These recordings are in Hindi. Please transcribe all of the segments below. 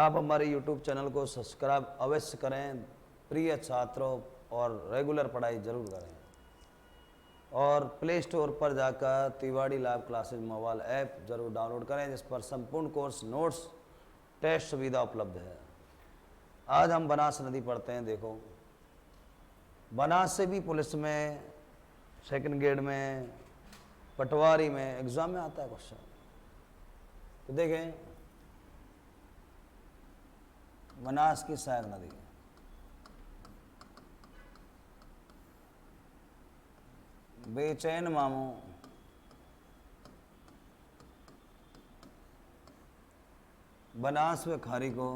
आप हमारे YouTube चैनल को सब्सक्राइब अवश्य करें प्रिय छात्रों, और रेगुलर पढ़ाई जरूर करें। और प्ले स्टोर पर जाकर Tiwari live classes mobile app जरूर डाउनलोड करें, जिस पर संपूर्ण कोर्स नोट्स टेस्ट सुविधा उपलब्ध है। आज हम बनास नदी पढ़ते हैं। देखो, बनास से भी पुलिस में, सेकंड ग्रेड में, पटवारी में एग्जाम में आता है क्वेश्चन। तो देखें, बनास की सहायक नदी, बेचैन मामू बनास व खारी को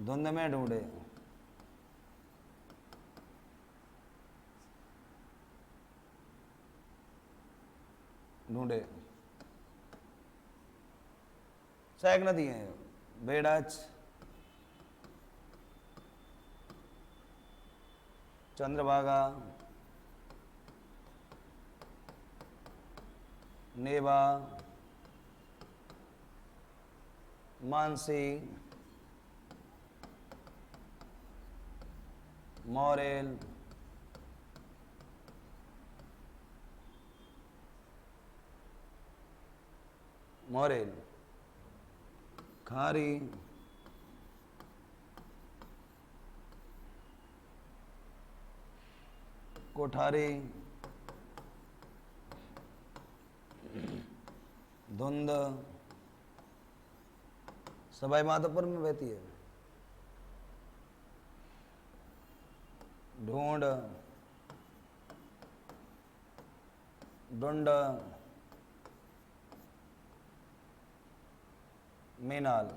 धुंध में ढूंढे। सहायक नदी है बेड़च, चंद्रभागा, नेवा, मानसी, मोरेल, खारी, कोठारी, धुंध सवाई माधोपुर में बहती है। ढूंढ, ढूंढ, मीनाल।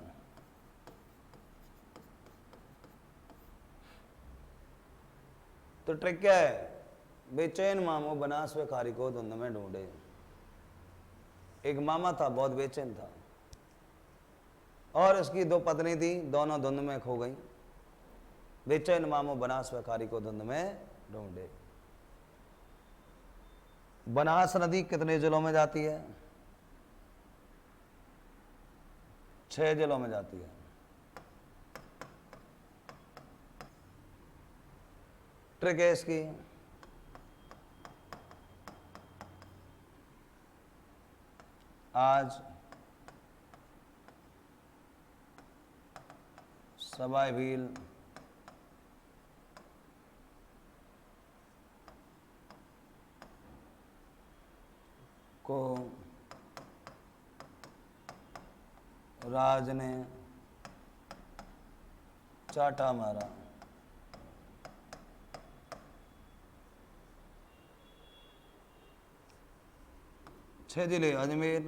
तो ट्रिक क्या है? बेचैन मामू बनास व खारी को धुंध में ढूंढे। एक मामा था, बहुत बेचैन था, और उसकी दो पत्नी थी, दोनों धुंध में खो गई। बेचैन मामू बनास व खारी को धुंध में ढूंढे। बनास नदी कितने जिलों में जाती है? 6 जिलों में जाती है। ट्रिक है इसकी, आज सवाई भील, को राज ने चाटा मारा। छह जिले अजमेर,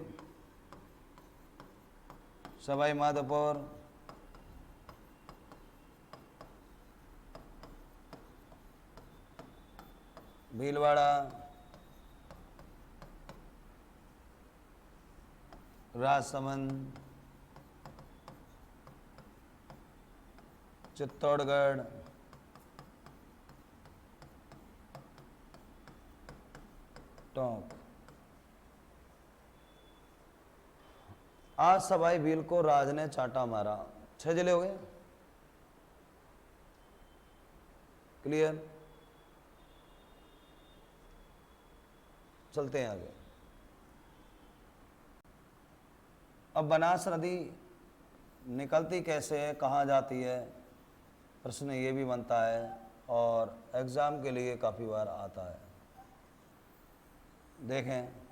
सवाई माधोपुर, भीलवाड़ा, राजसमंद, चित्तौड़गढ़, टोंक। आज सवाई भील को राज ने चाटा मारा। 6 जिले हो गए। क्लियर? चलते हैं आगे। अब बनास नदी निकलती कैसे है, कहाँ जाती है, प्रश्न ये भी बनता है और एग्जाम के लिए काफी बार आता है। देखें,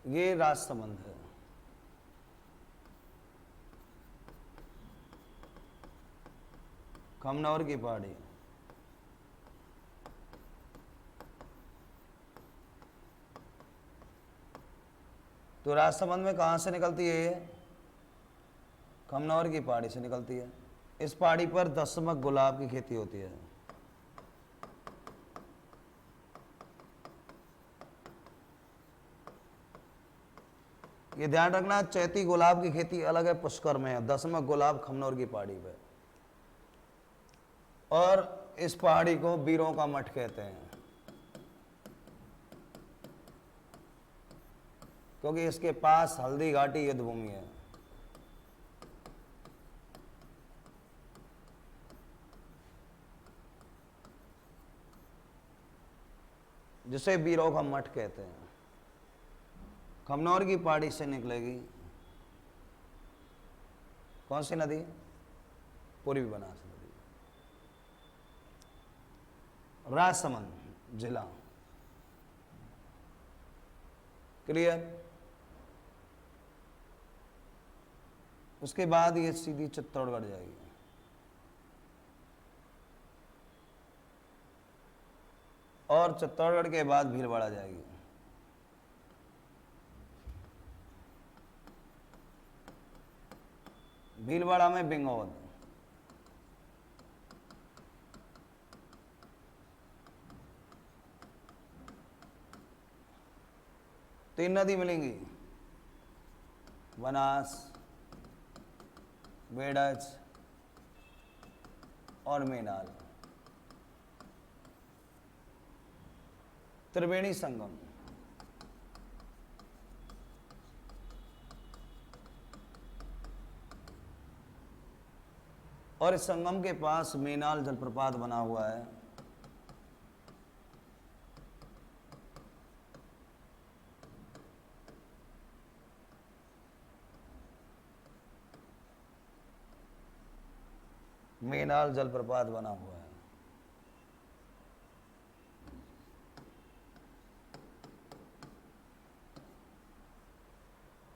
ये राजसमंद है, खमनौर की पहाड़ी, तो राजसमंद में कहाँ से निकलती है ये? खमनौर की पहाड़ी से निकलती है। इस पहाड़ी पर दशमक गुलाब की खेती होती है। ये ध्यान रखना, चैती गुलाब की खेती अलग है, पुष्कर में है। दशमक गुलाब खमनौर की पहाड़ी पे। और इस पहाड़ी को वीरों का मठ कहते हैं, क्योंकि इसके पास हल्दी घाटी युद्ध भूमि है। जिसे वीरों का मठ कहते हैं। खमनौर की पहाड़ी से निकलेगी कौन सी नदी? पूर्वी बनास नदी। राजसमंद जिला, क्लियर। उसके बाद ये सीधी चित्तौड़गढ़ जाएगी। और चित्तौड़गढ़ के बाद भीलवाड़ा जाएगी। भीलवाड़ा में बिंगौद, तीन नदी मिलेंगी, बनास, बेड़च और मेनाल। त्रिवेणी संगम, और इस संगम के पास मेनाल जलप्रपात बना हुआ है। मेनाल जलप्रपात बना हुआ है।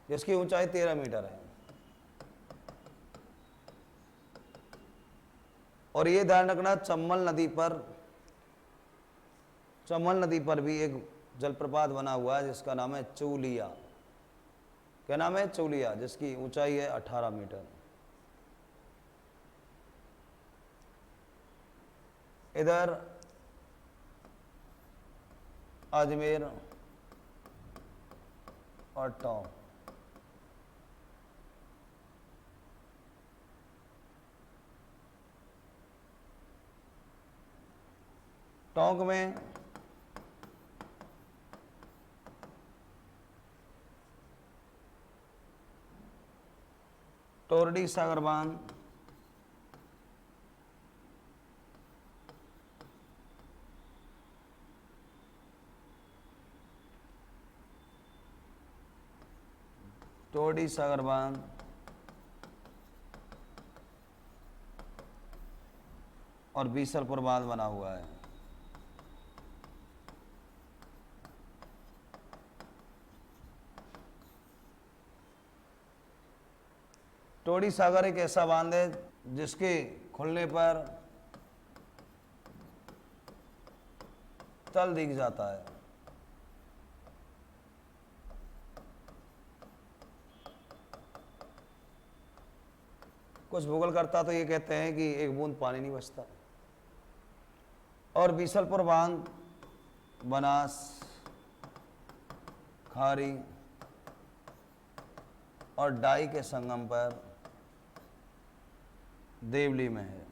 जिसकी ऊंचाई 13 मीटर है। और ये ध्यान रखना, चम्बल नदी पर भी एक जलप्रपात बना हुआ है जिसका नाम है चूलिया। क्या नाम है? चूलिया, जिसकी ऊंचाई है 18 मीटर। इधर अजमेर और टोंक, टोंक में टोरडी सागर बांध, टोरडी सागर बांध और बीसलपुर बांध बना हुआ है। टोरडी सागर एक ऐसा बांध है जिसके खुलने पर तल दिख जाता है। कुछ भूगोलकर्ता तो ये कहते हैं कि एक बूंद पानी नहीं बचता। और बीसलपुर बांध बनास, खारी और डाई के संगम पर देवली में है।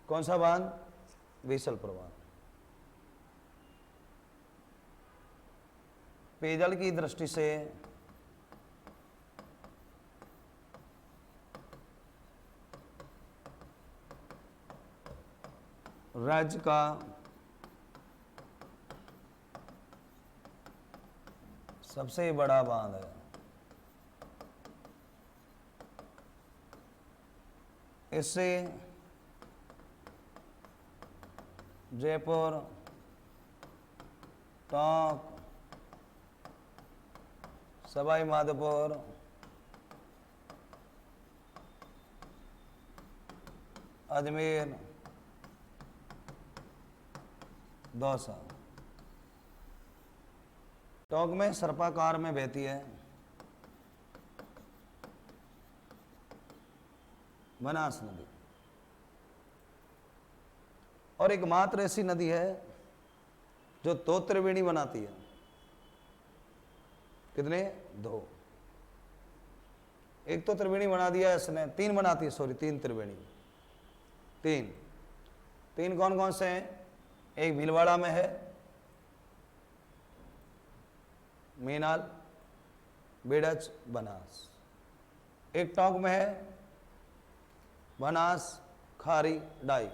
कौन सा बांध? बीसलपुर बांध। पेयजल की दृष्टि से राज्य का सबसे बड़ा बांध है। इससे जयपुर, टोंक, सवाई माधोपुर, अजमेर, दौसा, टोंक में सर्पाकार में बहती है बनास नदी। और एकमात्र ऐसी नदी है जो दो त्रिवेणी बनाती है। कितने? दो। एक तो त्रिवेणी बना दिया इसने, तीन बनाती है, सॉरी तीन त्रिवेणी, तीन तीन कौन कौन से हैं? एक भीलवाड़ा में है मीनाल, बेड़च, बनास। एक टोंक में है बनास, खारी, डाई।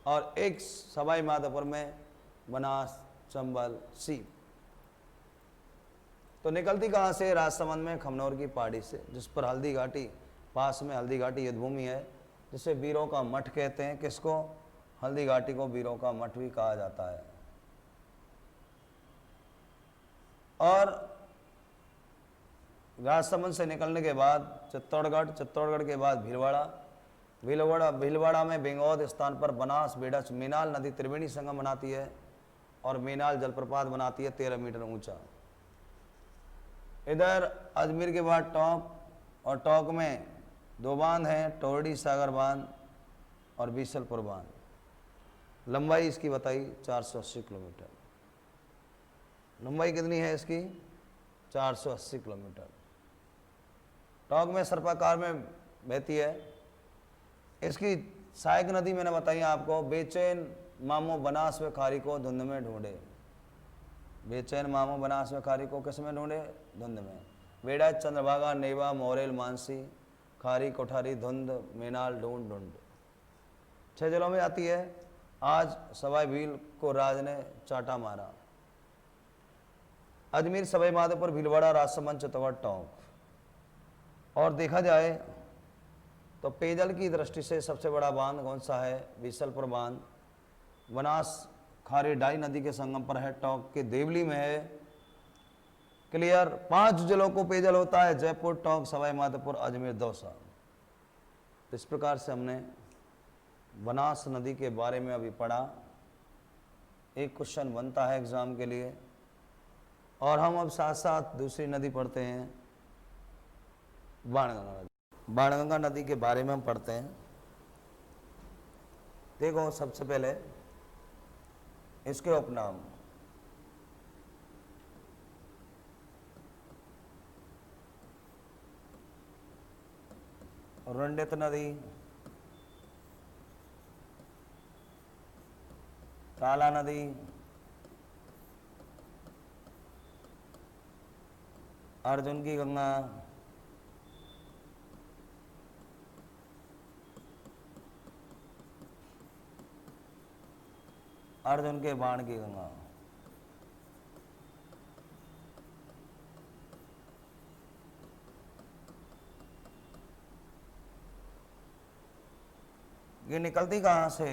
और एक सवाई माधोपुर में बनास, चंबल, सीप। तो निकलती कहाँ से? राजसमंद में खमनौर की पहाड़ी से, जिस पर हल्दी घाटी, पास में हल्दी घाटी युद्धभूमि है, जिसे वीरों का मठ कहते हैं। किसको? हल्दी घाटी को वीरों का मठ भी कहा जाता है। और राजसमंद से निकलने के बाद चित्तौड़गढ़, चित्तौड़गढ़ के बाद भीलवाड़ा में बेंगौद स्थान पर बनास, बेड़च, मीनाल नदी त्रिवेणी संगम बनाती है और मीनाल जलप्रपात बनाती है 13 मीटर ऊंचा। इधर अजमेर के बाद टोंक, और टोंक में दो बांध हैं, टोरडी सागर बांध और बीसलपुर बांध। लंबाई इसकी बताई 480 किलोमीटर। लंबाई कितनी है इसकी? 480 किलोमीटर। टोंक में सर्पाकार में बहती है। इसकी सहायक नदी मैंने बताई आपको, बेचैन मामो बनास व खारी को धुंध में ढूंढे। बेचैन मामो बनास व खारी को किस में ढूंढे? धुंध में। बेड़ा, चंद्रभागा, नेवा, मोरेल, मानसी, खारी, कोठारी, धुंध, मीनाल, ढूंढ, ढूंढ 6 जिलों में आती है। आज सवाई भील को राज ने चाटा मारा। अजमेर, सवाई माधोपुर, भीलवाड़ा, राजसमंद, चित्तौड़गढ़, टोंक। और देखा जाए तो पेयजल की दृष्टि से सबसे बड़ा बांध कौन सा है? बीसलपुर बांध। बनास, खारी, डाई नदी के संगम पर है। टोंक के देवली में है। क्लियर? 5 जिलों को पेयजल होता है, जयपुर, टोंक, सवाई माधोपुर, अजमेर, दौसा। तो इस प्रकार से हमने बनास नदी के बारे में अभी पढ़ा। एक क्वेश्चन बनता है एग्जाम के लिए। और हम अब साथ साथ दूसरी नदी पढ़ते हैं, बाणगंगा नदी। बाणगंगा नदी के बारे में हम पढ़ते हैं। देखो, सबसे पहले इसके उपनाम। रंडित नदी, काला नदी, अर्जुन की गंगा, अर्जुन के बाण की गंगा। ये निकलती कहाँ से?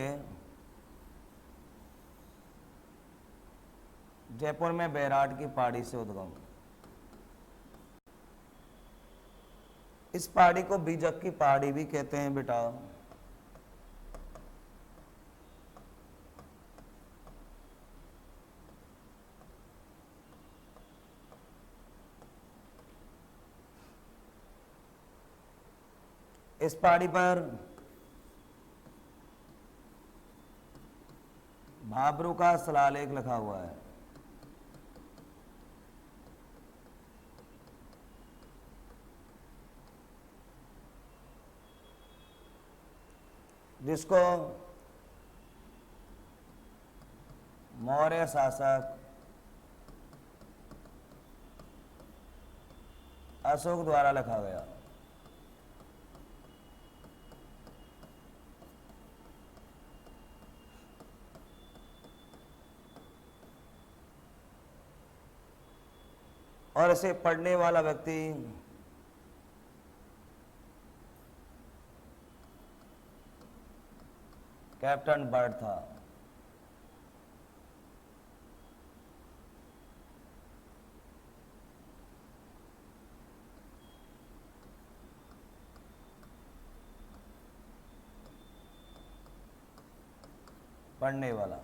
जयपुर में बैराट की पहाड़ी से उद्गम। इस पहाड़ी को बीजक की पहाड़ी भी कहते हैं बेटा। इस पहाड़ी पर भाबरू का शिलालेख लिखा हुआ है। जिसको मौर्य शासक अशोक द्वारा लिखा गया। और इसे पढ़ने वाला व्यक्ति कैप्टन बर्ड था। पढ़ने वाला।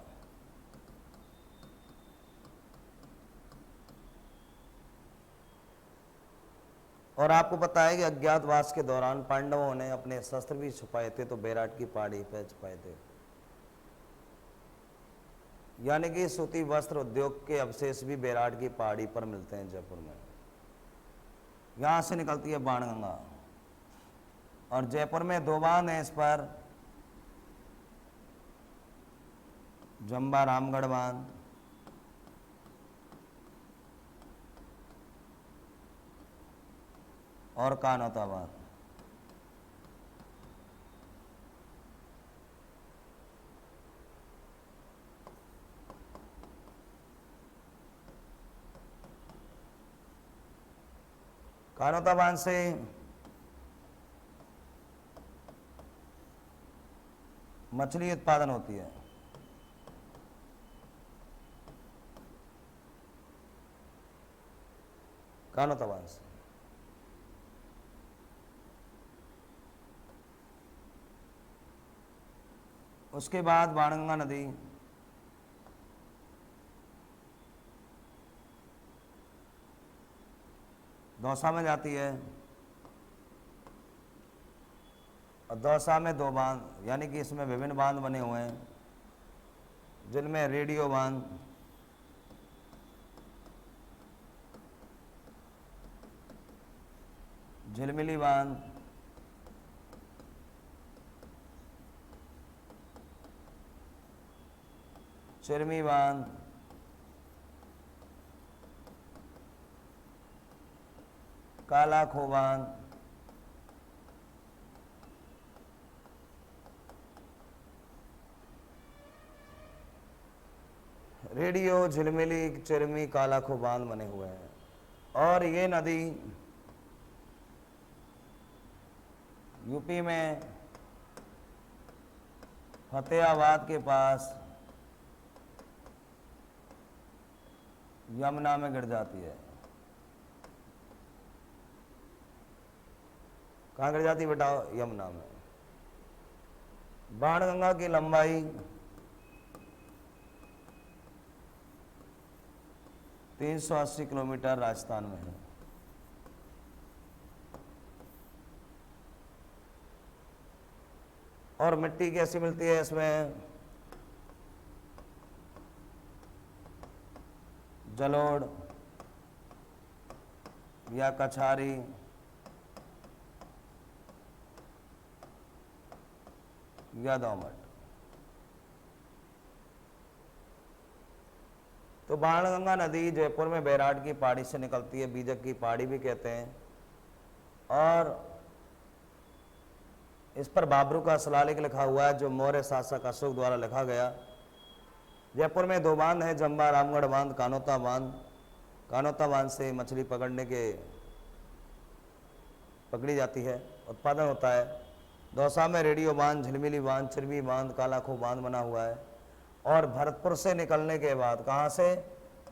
और आपको पता है कि अज्ञातवास के दौरान पांडवों ने अपने शस्त्र भी छुपाए थे, तो बैराट की पहाड़ी पर छुपाए थे। यानी कि सूती वस्त्र उद्योग के अवशेष भी बैराट की पहाड़ी पर मिलते हैं जयपुर में। यहां से निकलती है बाणगंगा। और जयपुर में 2 बांध हैं इस पर, जंबा रामगढ़ बांध और कानौता बांध। कानौता बांध से मछली उत्पादन होती है। कानौता बांध से उसके बाद बाणगंगा नदी दौसा में जाती है, और दौसा में 2 बांध, यानी कि इसमें विभिन्न बांध बने हुए हैं, जिनमें रेडियो बांध, झिलमिली बांध, चिरमी बांध, काला खो बांध, रेडियो, झिलमिली, चिरमी, काला खो बांध बने हुए हैं। और ये नदी यूपी में फतेहाबाद के पास यमुना में गिर जाती है। कहाँ गिर जाती है बेटा? यमुना में। बाणगंगा की लंबाई 380 किलोमीटर राजस्थान में है। और मिट्टी कैसी मिलती है इसमें? जलोढ़ या कछारी या दोमट। तो बाणगंगा नदी जयपुर में बैराट की पहाड़ी से निकलती है, बीजक की पहाड़ी भी कहते हैं, और इस पर बाबरू का शिलालेख लिखा हुआ है, जो मौर्य शासक अशोक द्वारा लिखा गया। जयपुर में 2 बांध हैं, जंबा रामगढ़ बांध, कानौता बांध। कानौता बांध से मछली पकड़ी जाती है, उत्पादन होता है। दौसा में रेडियो बांध, झिलमिली बांध, चिरमी बांध, काला खो बांध बना हुआ है। और भरतपुर से निकलने के बाद, कहाँ से?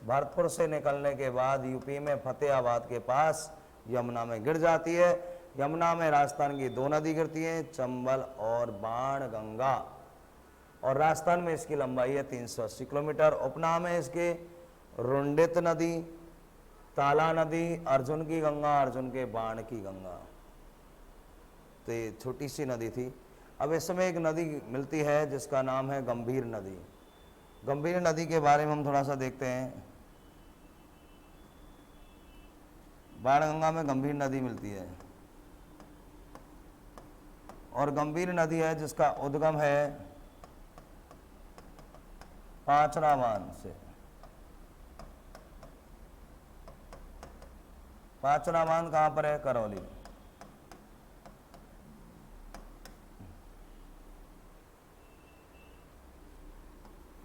भरतपुर से निकलने के बाद यूपी में फतेहाबाद के पास यमुना में गिर जाती है। यमुना में राजस्थान की 2 नदी गिरती हैं, चंबल और बाणगंगा, और राजस्थान में इसकी लंबाई है 380 किलोमीटर। उपनाम है इसके रुंडित नदी, ताला नदी, अर्जुन की गंगा, अर्जुन के बाण की गंगा। तो ये छोटी सी नदी थी। अब इस समय एक नदी मिलती है जिसका नाम है गंभीर नदी। गंभीर नदी के बारे में हम थोड़ा सा देखते हैं। बाणगंगा में गंभीर नदी मिलती है, और गंभीर नदी है जिसका उद्गम है पांचना बांध से। पांचना बांध कहाँ पर है? करौली।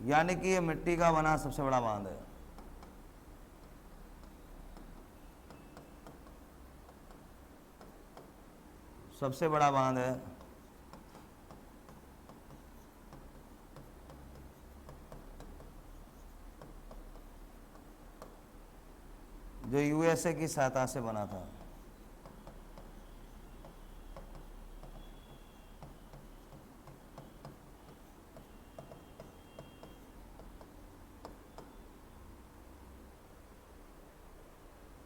यानी कि ये मिट्टी का बना सबसे बड़ा बांध है। सबसे बड़ा बांध है। जो यूएसए की सहायता से बना था।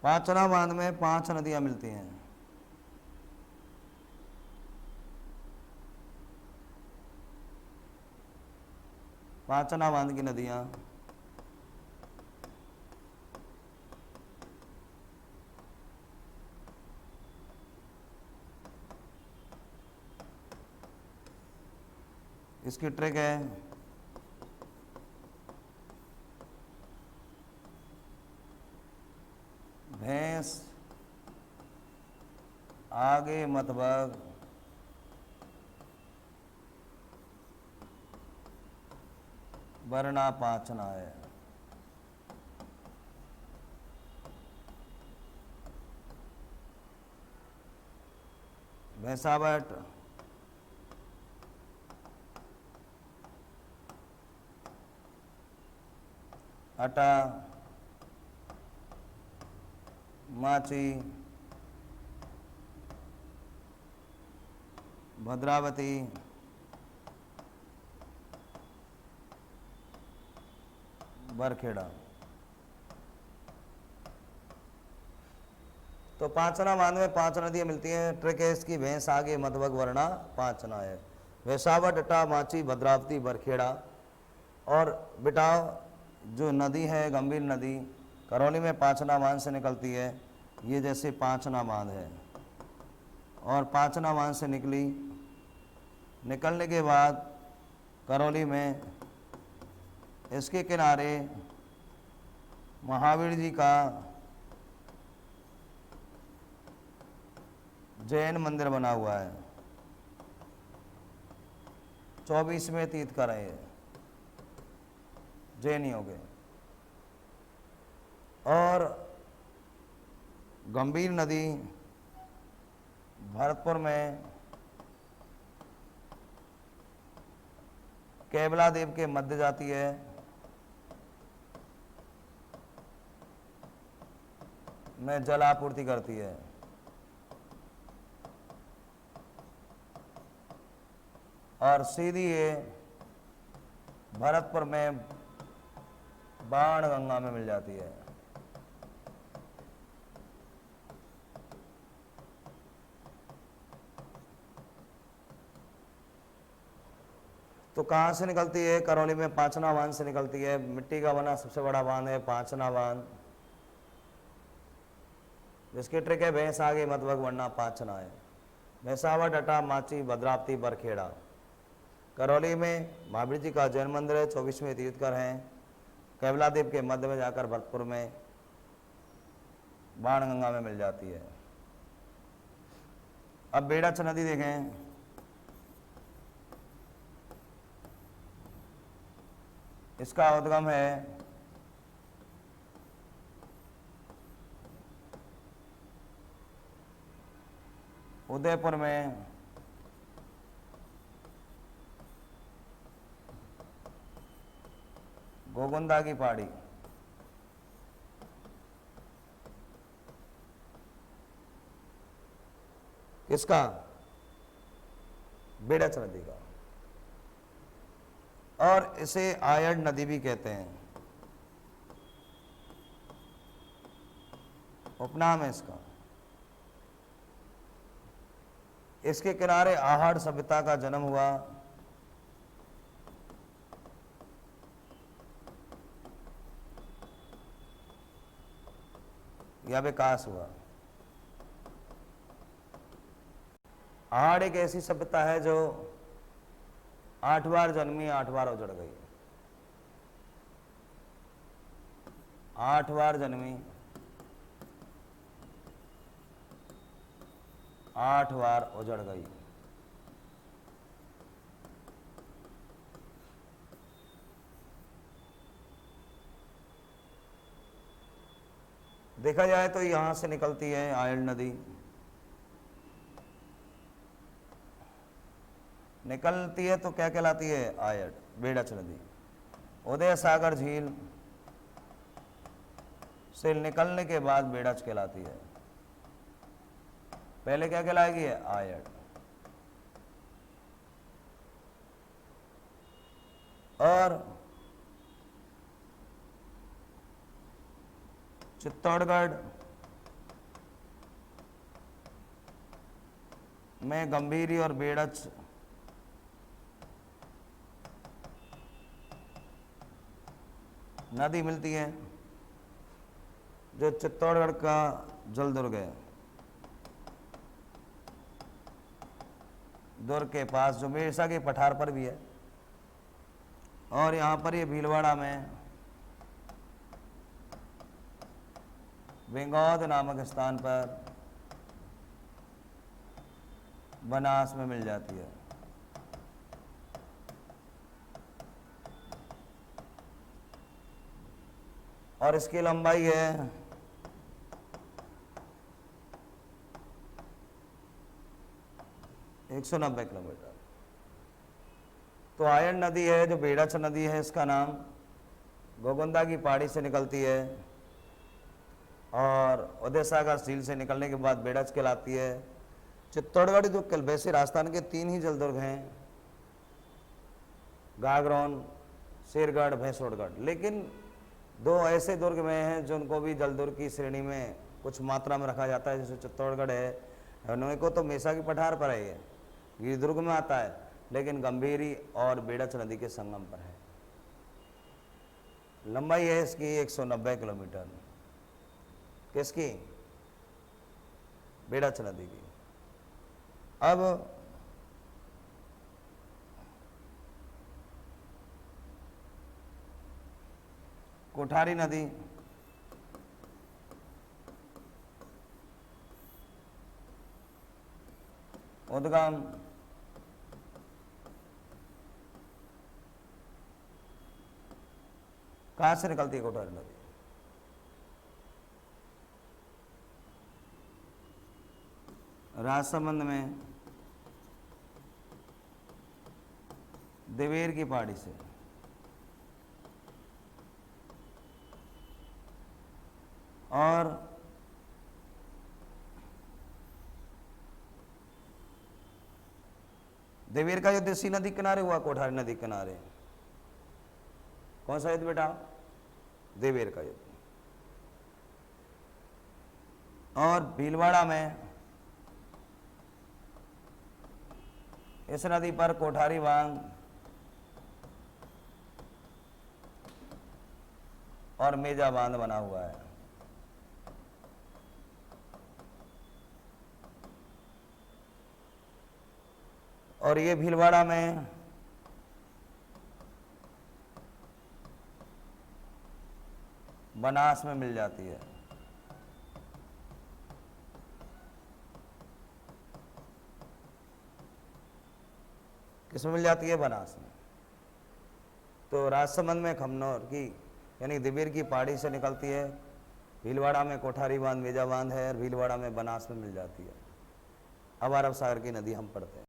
पांचना बांध में 5 नदियां मिलती हैं। पांचना बांध की नदियां इसकी ट्रिक है भैंस आगे मत भाग, वरना पाँचना है। भैंसावट अटा माची भद्रावती बरखेड़ा। तो पांचना बांध में 5 नदियां मिलती हैं। ट्रिक है इसकी भैंस आगे मत भग वरना पांचना है। भैंसावट अटा माची भद्रावती बरखेड़ा। और बेटा जो नदी है गंभीर नदी करौली में पांचना बांध से निकलती है। ये जैसे पांचना बांध है और पांचना बांध से निकलने के बाद करौली में इसके किनारे महावीर जी का जैन मंदिर बना हुआ है। 24वें तीर्थंकर है ये जैनियों के। और गंभीर नदी भरतपुर में कैबला देव के मध्य जाती है। में जल आपूर्ति करती है। और सीधी ये भरतपुर में बाण गंगा में मिल जाती है। तो कहाँ से निकलती है? करौली में पांचना बांध से निकलती है। मिट्टी का बना सबसे बड़ा बांध है पांचना बांध, जिसकी ट्रिक है भैंस आगे मत भग वरना पांचना है। भैंसावट अटा माची भद्रावती बरखेड़ा। करौली में महावीर जी का जैन मंदिर है। 24वें तीर्थंकर हैं। कैबला देव के मध्य में जाकर भरतपुर में बाण गंगा में मिल जाती है। अब बेड़च नदी देखें। इसका उद्गम है उदयपुर में गोगुंदा की पहाड़ी। किसका? बेड़च नदी का। और इसे आयड़ नदी भी कहते हैं, उपनाम है इसका। इसके किनारे आहड़ सभ्यता का जन्म हुआ। या विकास हुआ। आहड़ एक ऐसी सभ्यता है जो 8 बार जन्मी 8 बार उजड़ गई। 8 बार जन्मी 8 बार उजड़ गई। देखा जाए तो यहां से निकलती है आयड़ नदी। निकलती है तो क्या कहलाती है? आयड़ बेड़च नदी। उदय सागर झील से निकलने के बाद बेड़च कहलाती है। पहले क्या कहलाएगी? आयड़। और चित्तौड़गढ़ में गंभीरी और बेड़च नदी मिलती है, जो चित्तौड़गढ़ का जलदुर्ग है। दुर्ग के पास जो मेरसा के पठार पर भी है। और यहाँ पर ये भीलवाड़ा में बेंगौद नामक स्थान पर बनास में मिल जाती है। और इसकी लंबाई है 190 किलोमीटर। तो आयन नदी है जो बेड़ाच नदी है, इसका नाम गोगुंदा की पहाड़ी से निकलती है और उदय सागर झील से निकलने के बाद बेड़ाच कहलाती है। चित्तौड़गढ़ जो वैसे राजस्थान के 3 ही जलदुर्ग हैं, गागरोन, शेरगढ़, भैंसोड़गढ़, लेकिन 2 ऐसे दुर्ग में हैं जिनको भी जलदुर्ग की श्रेणी में कुछ मात्रा में रखा जाता है। जैसे चित्तौड़गढ़ है, उन्हें को तो मेसा की पठार पर है, गिरदुर्ग में आता है, लेकिन गंभीरी और बेड़ाच नदी के संगम पर है। लंबाई है इसकी 190 किलोमीटर। किसकी? बेड़ाच नदी की। अब कोठारी नदी, उद्गम कहां से निकलती है कोठारी नदी? राजसमंद में देवेर की पहाड़ी से। और देवेर का युद्ध इसी नदी किनारे हुआ, कोठारी नदी किनारे। कौन सा युद्ध बेटा? देवेर का युद्ध। और भीलवाड़ा में इस नदी पर कोठारी बांध और मेजा बांध बना हुआ है। और ये भीलवाड़ा में बनास में मिल जाती है। किसमें मिल जाती है? बनास में। तो राजसमंद में खमनौर की यानी देवेर की पहाड़ी से निकलती है, भीलवाड़ा में कोठारी बांध, मेजा बांध है, और भीलवाड़ा में बनास में मिल जाती है। अब अरब सागर की नदी हम पढ़ते हैं।